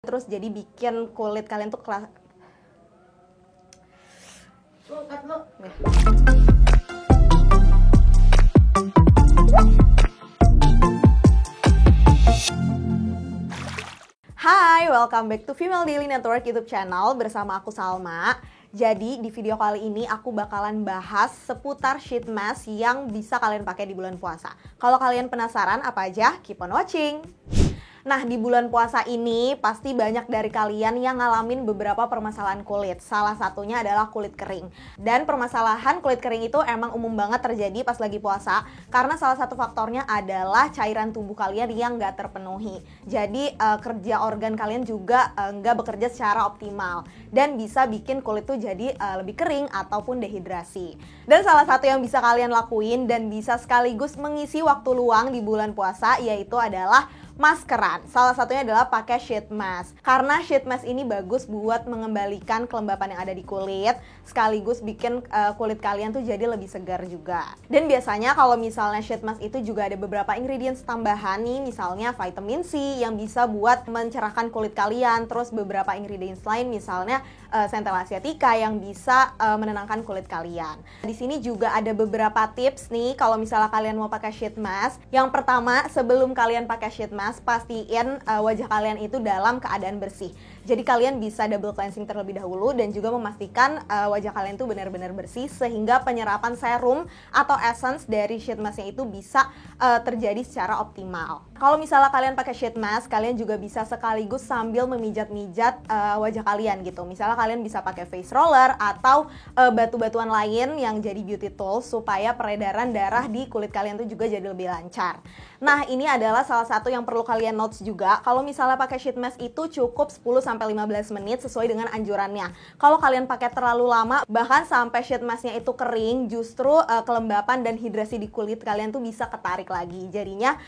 terus jadi bikin kulit kalian tuh Hai, welcome back to Female Daily Network YouTube channel bersama aku Salma. Jadi di video kali ini aku bakalan bahas seputar sheet mask yang bisa kalian pakai di bulan puasa. Kalau kalian penasaran apa aja, keep on watching. Nah, di bulan puasa ini pasti banyak dari kalian yang ngalamin beberapa permasalahan kulit. Salah satunya adalah kulit kering. Dan permasalahan kulit kering itu emang umum banget terjadi pas lagi puasa karena salah satu faktornya adalah cairan tubuh kalian yang nggak terpenuhi. Jadi kerja organ kalian juga nggak bekerja secara optimal dan bisa bikin kulit tuh jadi lebih kering ataupun dehidrasi. Dan salah satu yang bisa kalian lakuin dan bisa sekaligus mengisi waktu luang di bulan puasa yaitu adalah maskeran. Salah satunya adalah pakai sheet mask. Karena sheet mask ini bagus buat mengembalikan kelembapan yang ada di kulit, sekaligus bikin kulit kalian tuh jadi lebih segar juga. Dan biasanya kalau misalnya sheet mask itu juga ada beberapa ingredients tambahan nih, misalnya vitamin C yang bisa buat mencerahkan kulit kalian, terus beberapa ingredients lain misalnya centella asiatica yang bisa menenangkan kulit kalian. Di sini juga ada beberapa tips nih kalau misalnya kalian mau pakai sheet mask. Yang pertama, sebelum kalian pakai sheet mask, pastiin wajah kalian itu dalam keadaan bersih. Jadi kalian bisa double cleansing terlebih dahulu dan juga memastikan wajah kalian tuh benar-benar bersih sehingga penyerapan serum atau essence dari sheet masknya itu bisa terjadi secara optimal. Kalau misalnya kalian pakai sheet mask, kalian juga bisa sekaligus sambil memijat-mijat wajah kalian gitu. Misalnya kalian bisa pakai face roller atau batu-batuan lain yang jadi beauty tools supaya peredaran darah di kulit kalian tuh juga jadi lebih lancar. Nah, ini adalah salah satu yang perlu kalian notes juga. Kalau misalnya pakai sheet mask itu cukup 10-15 menit sesuai dengan anjurannya. Kalau kalian pakai terlalu lama, bahkan sampai sheet masknya itu kering, justru kelembapan dan hidrasi di kulit kalian tuh bisa ketarik lagi. Jadinya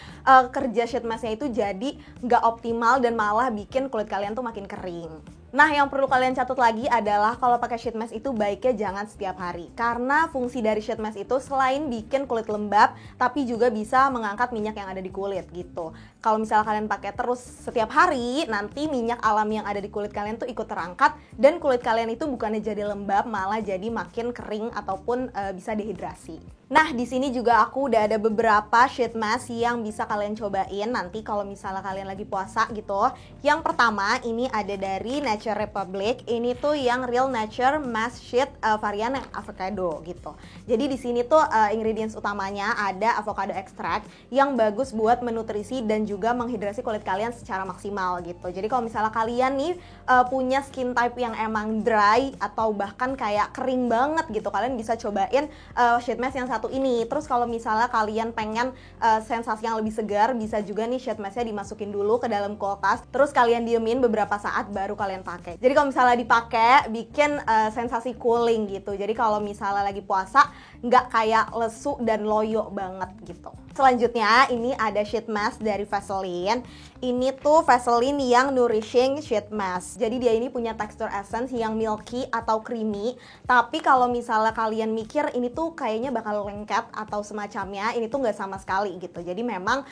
kerja sheet masknya itu jadi nggak optimal dan malah bikin kulit kalian tuh makin kering. Nah, yang perlu kalian catat lagi adalah kalau pakai sheet mask itu baiknya jangan setiap hari. Karena fungsi dari sheet mask itu selain bikin kulit lembab, tapi juga bisa mengangkat minyak yang ada di kulit gitu. Kalau misalnya kalian pakai terus setiap hari, nanti minyak alami yang ada di kulit kalian tuh ikut terangkat dan kulit kalian itu bukannya jadi lembab, malah jadi makin kering ataupun bisa dehidrasi. Nah, di sini juga aku udah ada beberapa sheet mask yang bisa kalian cobain nanti kalau misalnya kalian lagi puasa gitu. Yang pertama, ini ada dari Nature Republic. Ini tuh yang Real Nature Mask Sheet varian yang avocado gitu. Jadi di sini tuh ingredients utamanya ada avocado extract yang bagus buat menutrisi dan juga menghidrasi kulit kalian secara maksimal gitu. Jadi kalau misalnya kalian nih punya skin type yang emang dry atau bahkan kayak kering banget gitu, kalian bisa cobain sheet mask yang satu ini. Terus kalau misalnya kalian pengen sensasi yang lebih segar, bisa juga nih sheet masknya dimasukin dulu ke dalam kulkas, terus kalian diemin beberapa saat baru kalian pakai. Jadi kalau misalnya dipakai, bikin sensasi cooling gitu. Jadi kalau misalnya lagi puasa, nggak kayak lesu dan loyo banget gitu. Selanjutnya ini ada sheet mask dari Vaseline. Ini tuh Vaseline yang Nourishing Sheet Mask. Jadi dia ini punya tekstur essence yang milky atau creamy. Tapi kalau misalnya kalian mikir ini tuh kayaknya bakal lengket atau semacamnya, ini tuh nggak sama sekali gitu. Jadi memang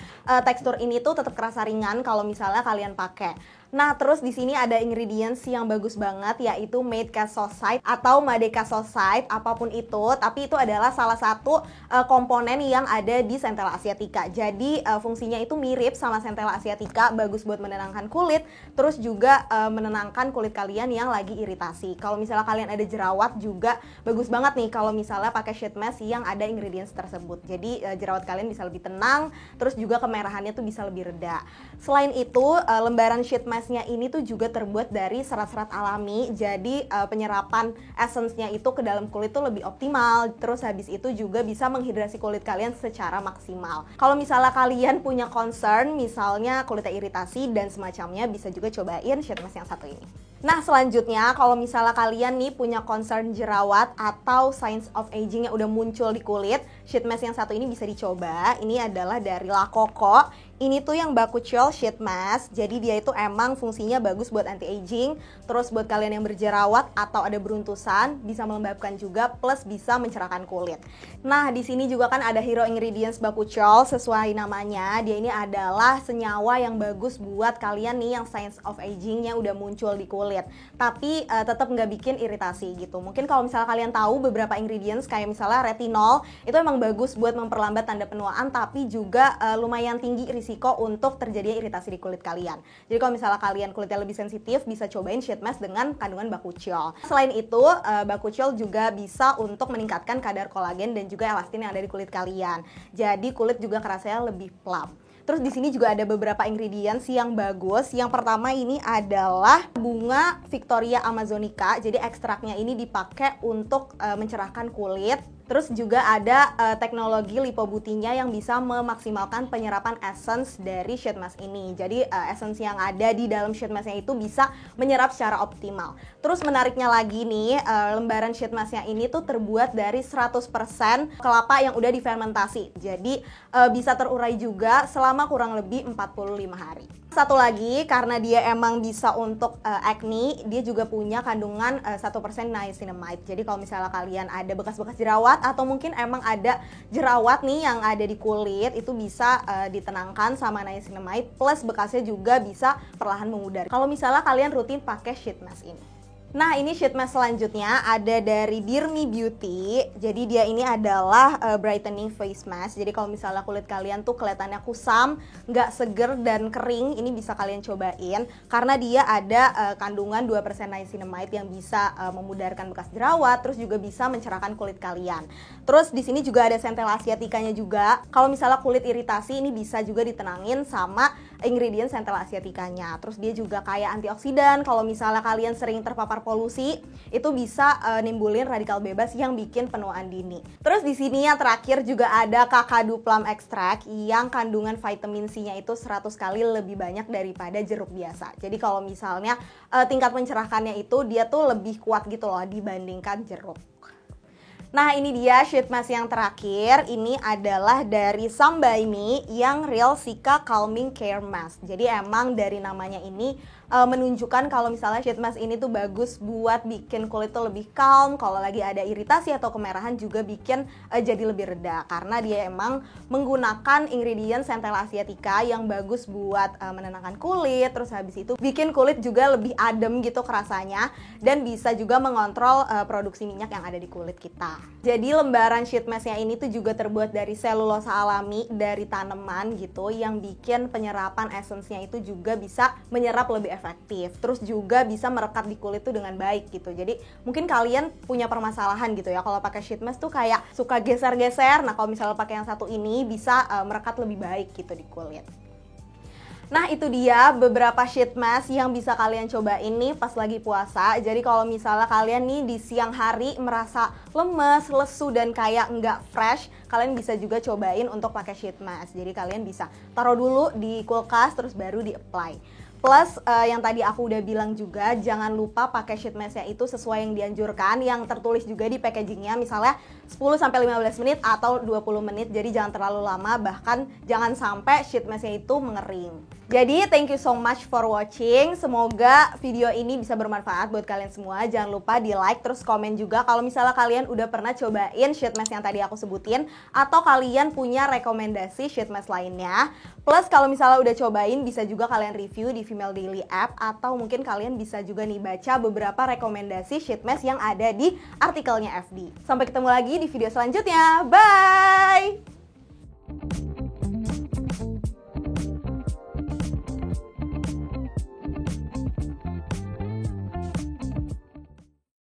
tekstur ini tuh tetap kerasa ringan kalau misalnya kalian pakai. Nah, terus di sini ada ingredients yang bagus banget yaitu Made Casosite atau Made Casosite, apapun itu, tapi itu adalah salah satu komponen yang ada di centella asiatica. Jadi fungsinya itu mirip sama centella asiatica, bagus buat menenangkan kulit, terus juga menenangkan kulit kalian yang lagi iritasi. Kalau misalnya kalian ada jerawat juga bagus banget nih kalau misalnya pakai sheet mask yang ada ingredients tersebut. Jadi jerawat kalian bisa lebih tenang, terus juga kemerahannya tuh bisa lebih reda. Selain itu, lembaran sheet mask ini tuh juga terbuat dari serat-serat alami, jadi penyerapan essence-nya itu ke dalam kulit tuh lebih optimal. Terus habis itu juga bisa menghidrasi kulit kalian secara maksimal. Kalau misalnya kalian punya concern, misalnya kulitnya iritasi dan semacamnya, bisa juga cobain sheet mask yang satu ini. Nah, selanjutnya kalau misalnya kalian nih punya concern jerawat atau signs of aging yang udah muncul di kulit, sheet mask yang satu ini bisa dicoba. Ini adalah dari La Coco Ini tuh yang Bakuchiol Sheet Mask. Jadi dia itu emang fungsinya bagus buat anti-aging. Terus buat kalian yang berjerawat atau ada beruntusan, bisa melembabkan juga, plus bisa mencerahkan kulit. Nah, di sini juga kan ada hero ingredients Bakuchiol. Sesuai namanya, dia ini adalah senyawa yang bagus buat kalian nih yang signs of agingnya udah muncul di kulit. Tapi tetap nggak bikin iritasi gitu. Mungkin kalau misalnya kalian tahu beberapa ingredients kayak misalnya retinol, itu emang bagus buat memperlambat tanda penuaan, tapi juga lumayan tinggi risiko untuk terjadinya iritasi di kulit kalian. Jadi kalau misalnya kalian kulitnya lebih sensitif, bisa cobain sheet mask dengan kandungan Bakuchiol. Selain itu, Bakuchiol juga bisa untuk meningkatkan kadar kolagen dan juga elastin yang ada di kulit kalian. Jadi kulit juga kerasanya lebih plump. Terus di sini juga ada beberapa ingredients yang bagus. Yang pertama ini adalah bunga Victoria Amazonica. Jadi ekstraknya ini dipakai untuk mencerahkan kulit. Terus juga ada teknologi lipobutinya yang bisa memaksimalkan penyerapan essence dari sheet mask ini. Jadi essence yang ada di dalam sheet masknya itu bisa menyerap secara optimal. Terus menariknya lagi nih, lembaran sheet masknya ini tuh terbuat dari 100% kelapa yang udah difermentasi. Jadi bisa terurai juga selama kurang lebih 45 hari. Satu lagi, karena dia emang bisa untuk acne, dia juga punya kandungan 1% niacinamide. Jadi kalau misalnya kalian ada bekas-bekas jerawat atau mungkin emang ada jerawat nih yang ada di kulit, itu bisa ditenangkan sama niacinamide, plus bekasnya juga bisa perlahan memudar kalau misalnya kalian rutin pakai sheet mask ini. Nah, ini sheet mask selanjutnya ada dari Dear Me Beauty. Jadi dia ini adalah brightening face mask. Jadi kalau misalnya kulit kalian tuh kelihatannya kusam, nggak seger dan kering, ini bisa kalian cobain karena dia ada kandungan 2% niacinamide yang bisa memudarkan bekas jerawat, terus juga bisa mencerahkan kulit kalian. Terus di sini juga ada centella asiaticanya juga. Kalau misalnya kulit iritasi, ini bisa juga ditenangin sama ingredient centella asiaticanya. Terus dia juga kaya antioksidan. Kalau misalnya kalian sering terpapar polusi, itu bisa nimbulin radikal bebas yang bikin penuaan dini. Terus di sini yang terakhir juga ada kakadu plum extract yang kandungan vitamin C-nya itu 100 kali lebih banyak daripada jeruk biasa. Jadi kalau misalnya tingkat mencerahkannya itu dia tuh lebih kuat gitu loh dibandingkan jeruk. Nah, ini dia sheet mask yang terakhir. Ini adalah dari Some By Me yang Real Cica Calming Care Mask. Jadi emang dari namanya ini menunjukkan kalau misalnya sheet mask ini tuh bagus buat bikin kulit tuh lebih calm. Kalau lagi ada iritasi atau kemerahan juga bikin jadi lebih reda. Karena dia emang menggunakan ingredient centella asiatica yang bagus buat menenangkan kulit. Terus habis itu bikin kulit juga lebih adem gitu kerasanya. Dan bisa juga mengontrol produksi minyak yang ada di kulit kita. Jadi lembaran sheet masknya ini tuh juga terbuat dari selulosa alami dari tanaman gitu, yang bikin penyerapan essence-nya itu juga bisa menyerap lebih efektif. Terus juga bisa merekat di kulit tuh dengan baik gitu. Jadi mungkin kalian punya permasalahan gitu ya, kalau pakai sheet mask tuh kayak suka geser-geser. Nah, kalau misalnya pakai yang satu ini bisa merekat lebih baik gitu di kulit. Nah, itu dia beberapa sheet mask yang bisa kalian coba ini pas lagi puasa. Jadi kalau misalnya kalian nih di siang hari merasa lemes, lesu, dan kayak nggak fresh, kalian bisa juga cobain untuk pakai sheet mask. Jadi kalian bisa taruh dulu di kulkas terus baru di-apply. Plus yang tadi aku udah bilang juga, jangan lupa pakai sheet masknya itu sesuai yang dianjurkan, yang tertulis juga di packagingnya, misalnya 10-15 menit atau 20 menit. Jadi jangan terlalu lama, bahkan jangan sampai sheet masknya itu mengering. Jadi thank you so much for watching. Semoga video ini bisa bermanfaat buat kalian semua. Jangan lupa di like, terus komen juga kalau misalnya kalian udah pernah cobain sheet mask yang tadi aku sebutin, atau kalian punya rekomendasi sheet mask lainnya. Plus kalau misalnya udah cobain, bisa juga kalian review di Female Daily App, atau mungkin kalian bisa juga nih baca beberapa rekomendasi sheet mask yang ada di artikelnya FD. Sampai ketemu lagi di video selanjutnya. Bye!